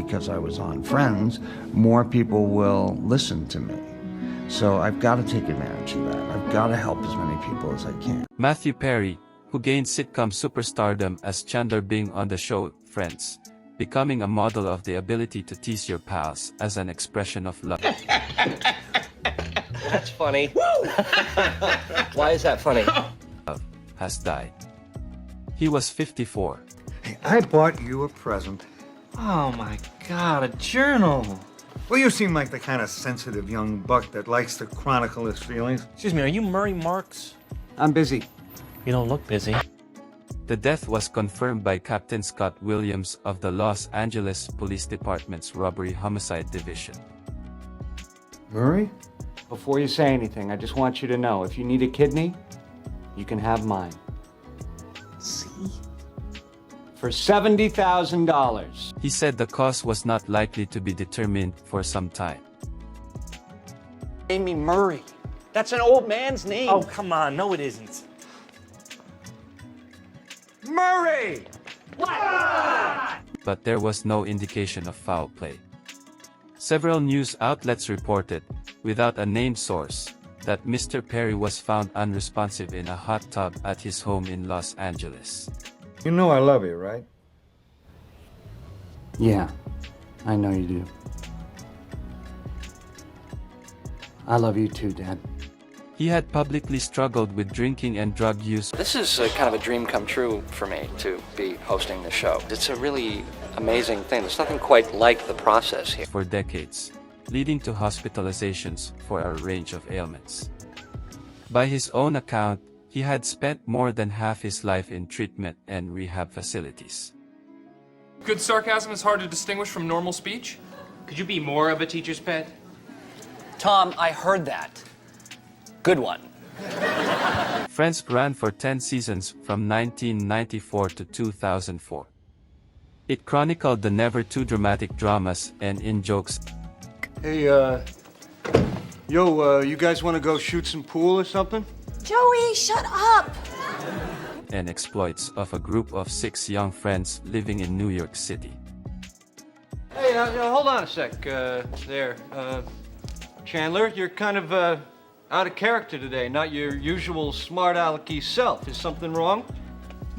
because I was on Friends, more people will listen to me. So I've got to take advantage of that. I've got to help as many people as I can. Mathew Perry, who gained sitcom superstardom as Chandler Bing on the show Friends, becoming a model of the ability to tease your pals as an expression of love. That's funny. Why is that funny? Has died. He was 54. Hey, I bought you a present. Oh my God, a journal. Well, you seem like the kind of sensitive young buck that likes to chronicle his feelings. Excuse me, are you Murray Marks? I'm busy. You don't look busy. The death was confirmed by Captain Scott Williams of the Los Angeles Police Department's Robbery Homicide Division. Murray? Before you say anything, I just want you to know, if you need a kidney, you can have mine. See? For $70,000. He said the cause was not likely to be determined for some time. Amy Murray. That's an old man's name. Oh, come on, no it isn't. Murray! But there was no indication of foul play. Several news outlets reported, without a named source, that Mr. Perry was found unresponsive in a hot tub at his home in Los Angeles. You know I love you, right? Yeah, I know you do. I love you too, Dad. He had publicly struggled with drinking and drug use. This is kind of a dream come true for me to be hosting the show. It's a really amazing thing. There's nothing quite like the process here. For decades, leading to hospitalizations for a range of ailments. By his own account, he had spent more than half his life in treatment and rehab facilities. Good sarcasm is hard to distinguish from normal speech. Could you be more of a teacher's pet? Tom, I heard that. Good one. Friends ran for 10 seasons from 1994 to 2004. It chronicled the never too dramatic dramas and in-jokes. Hey, you guys want to go shoot some pool or something? Joey, shut up! And exploits of a group of 6 young friends living in New York City. Hey, hold on a sec, Chandler, you're kind of, out of character today, not your usual smart alecky self. Is something wrong?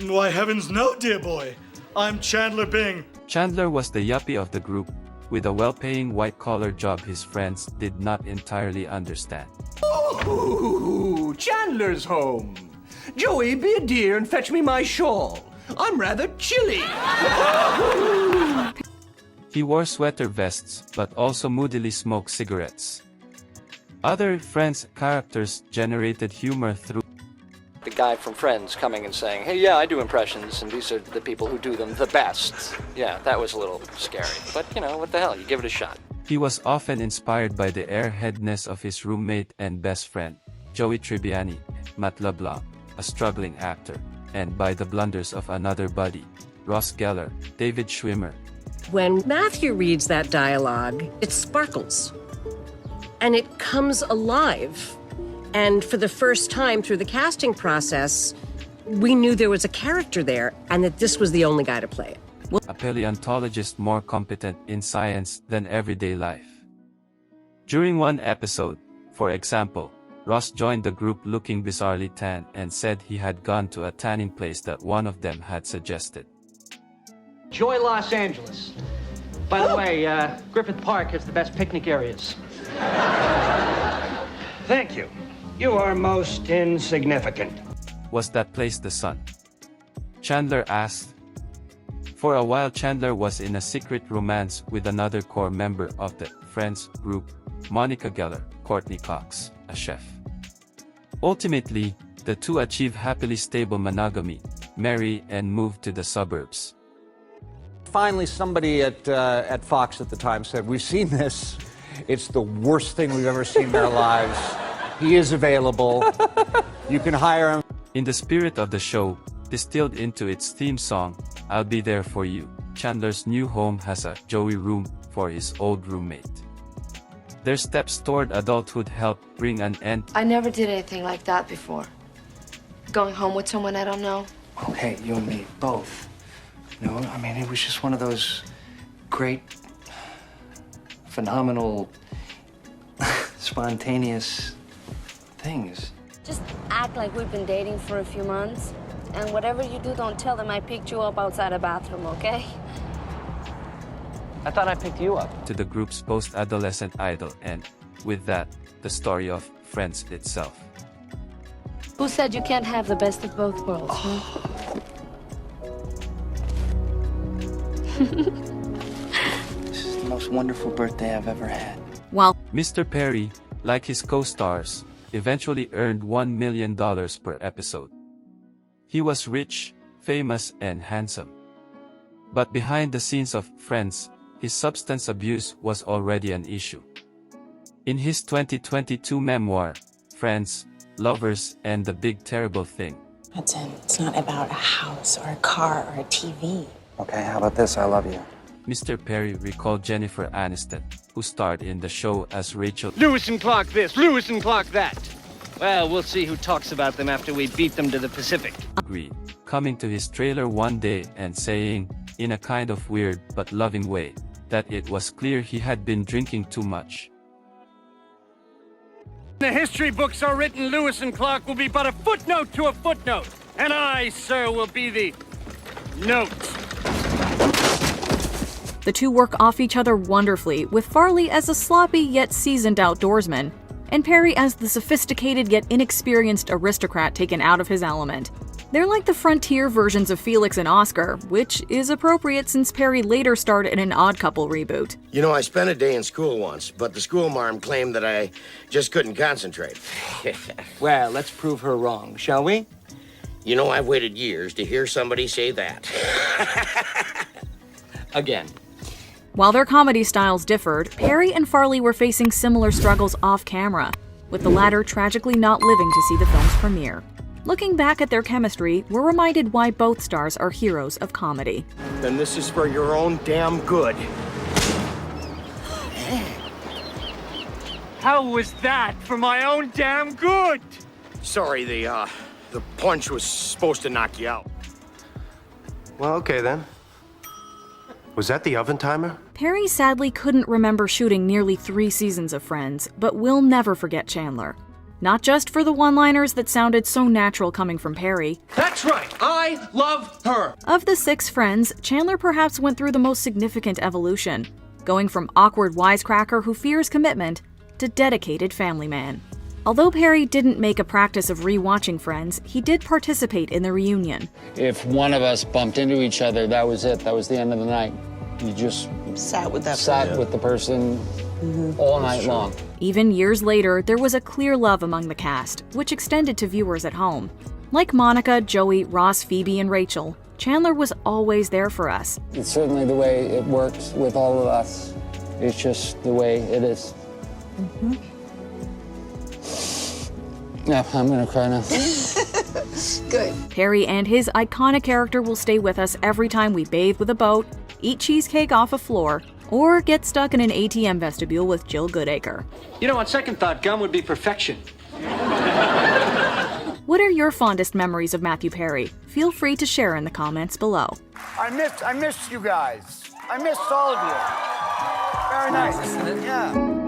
Why heavens no, dear boy. I'm Chandler Bing. Chandler was the yuppie of the group, with a well-paying white-collar job his friends did not entirely understand. Ooh, Chandler's home. Joey, be a dear and fetch me my shawl. I'm rather chilly. He wore sweater vests, but also moodily smoked cigarettes. Other Friends characters generated humor through The guy from Friends coming and saying, hey, yeah, I do impressions, and these are the people who do them the best. Yeah, that was a little scary. But, you know, what the hell, you give it a shot. He was often inspired by the airheadness of his roommate and best friend, Joey Tribbiani, Matt LeBlanc, a struggling actor, and by the blunders of another buddy, Ross Geller, David Schwimmer. When Matthew reads that dialogue, it sparkles. And it comes alive. And for the first time through the casting process, we knew there was a character there and that this was the only guy to play it. A paleontologist more competent in science than everyday life. During one episode, for example, Ross joined the group looking bizarrely tan and said he had gone to a tanning place that one of them had suggested. Enjoy Los Angeles. By the way, Griffith Park has the best picnic areas. Thank you. You are most insignificant. Was that place the sun? Chandler asked. For a while Chandler was in a secret romance with another core member of the Friends group, Monica Geller, Courtney Cox, a chef. Ultimately, the two achieved happily stable monogamy, marry and move to the suburbs. Finally, somebody at Fox at the time said, we've seen this. It's the worst thing we've ever seen in our lives. He is available. You can hire him. In the spirit of the show, distilled into its theme song, I'll Be There For You, Chandler's new home has a Joey room for his old roommate. Their steps toward adulthood helped bring an end. I never did anything like that before. Going home with someone I don't know. Oh, hey, you and me, both. No, I mean, it was just one of those great phenomenal, spontaneous things. Just act like we've been dating for a few months. And whatever you do, don't tell them I picked you up outside a bathroom, okay? I thought I picked you up. To the group's post-adolescent idol, and with that, the story of Friends itself. Who said you can't have the best of both worlds, huh? This is the most wonderful birthday I've ever had. While Mr. Perry, like his co-stars, eventually earned $1 million per episode. He was rich, famous, and handsome. But behind the scenes of Friends, his substance abuse was already an issue. In his 2022 memoir, Friends, Lovers, and the Big Terrible Thing. Hudson, it's not about a house or a car or a TV. Okay, how about this? I love you. Mr. Perry recalled Jennifer Aniston, who starred in the show as Rachel. Lewis and Clark this, Lewis and Clark that. Well, we'll see who talks about them after we beat them to the Pacific. Agreed, coming to his trailer one day and saying, in a kind of weird but loving way, that it was clear he had been drinking too much. The history books are written, Lewis and Clark will be but a footnote to a footnote. And I, sir, will be the note. The two work off each other wonderfully, with Farley as a sloppy yet seasoned outdoorsman, and Perry as the sophisticated yet inexperienced aristocrat taken out of his element. They're like the frontier versions of Felix and Oscar, which is appropriate since Perry later starred in an Odd Couple reboot. You know, I spent a day in school once, but the school marm claimed that I just couldn't concentrate. Well, let's prove her wrong, shall we? You know, I've waited years to hear somebody say that. Again. While their comedy styles differed, Perry and Farley were facing similar struggles off-camera, with the latter tragically not living to see the film's premiere. Looking back at their chemistry, we're reminded why both stars are heroes of comedy. Then this is for your own damn good. How was that for my own damn good? Sorry, the punch was supposed to knock you out. Well, okay then. Was that the oven timer? Perry sadly couldn't remember shooting nearly 3 seasons of Friends, but will never forget Chandler. Not just for the one-liners that sounded so natural coming from Perry. That's right, I love her. Of the 6 friends, Chandler perhaps went through the most significant evolution, going from awkward wisecracker who fears commitment to dedicated family man. Although Perry didn't make a practice of re-watching Friends, he did participate in the reunion. If one of us bumped into each other, that was it. That was the end of the night. You just sat with the person all night long. Even years later, there was a clear love among the cast, which extended to viewers at home. Like Monica, Joey, Ross, Phoebe, and Rachel, Chandler was always there for us. It's certainly the way it works with all of us. It's just the way it is. Yeah, I'm gonna cry now. Good. Perry and his iconic character will stay with us every time we bathe with a boat, eat cheesecake off a floor, or get stuck in an ATM vestibule with Jill Goodacre. You know, on second thought, gum would be perfection. What are your fondest memories of Mathew Perry? Feel free to share in the comments below. I missed you guys. I missed all of you. Very nice, isn't it? Yeah.